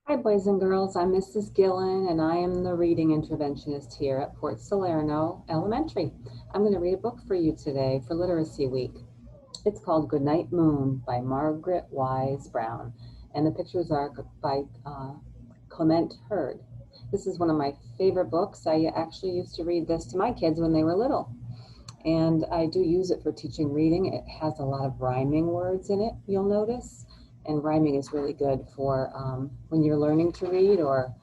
Hi, boys and girls. I'm Mrs. Gillen, and I am the reading interventionist here at Port Salerno Elementary. I'm going to read a book for you today for Literacy Week. It's called Goodnight Moon by Margaret Wise Brown, and the pictures are by Clement Hurd. This is one of my favorite books. I actually used to read this to my kids when they were little, and I do use it for teaching reading. It has a lot of rhyming words in it, you'll notice, and rhyming is really good for when you're learning to read or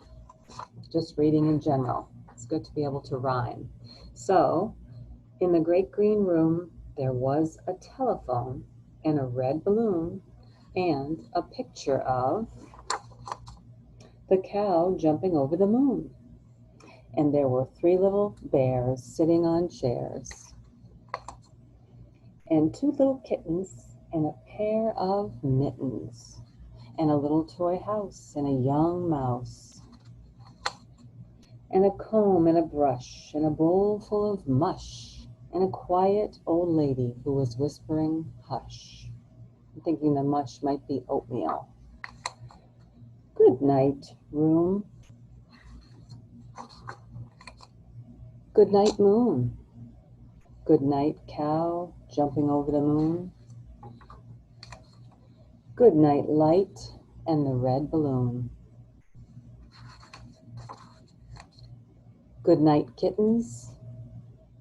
just reading in general. It's good to be able to rhyme. So, in the great green room, there was a telephone and a red balloon and a picture of the cow jumping over the moon. And there were three little bears sitting on chairs, and two little kittens and a pair of mittens, and a little toy house and a young mouse, and a comb and a brush and a bowl full of mush, and a quiet old lady who was whispering hush. I'm thinking the mush might be oatmeal. Good night, room. Good night, moon. Good night, cow jumping over the moon. Good night, light and the red balloon. Good night, kittens,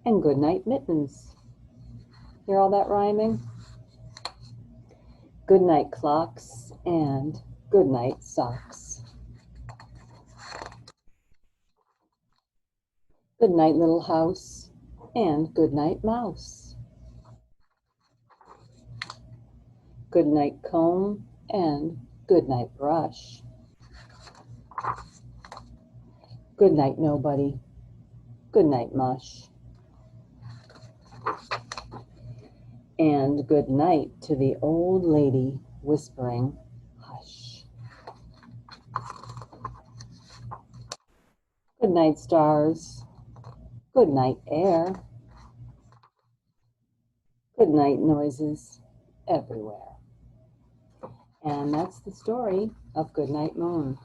and good night, mittens. Hear all that rhyming? Good night, clocks, and good night, socks. Good night, little house, and good night, mouse. Good night, comb, and good night, brush. Good night, nobody. Good night, mush. And good night to the old lady whispering hush. Good night, stars. Good night, air. Good night, noises everywhere. And that's the story of Goodnight Moon.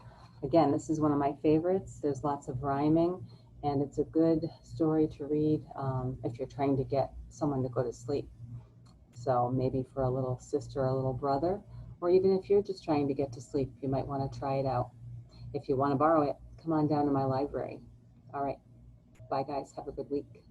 Again, this is one of my favorites. There's lots of rhyming, and it's a good story to read if you're trying to get someone to go to sleep. So maybe for a little sister or a little brother, or even if you're just trying to get to sleep, you might want to try it out. If you want to borrow it, come on down to my library. All right. Bye, guys. Have a good week.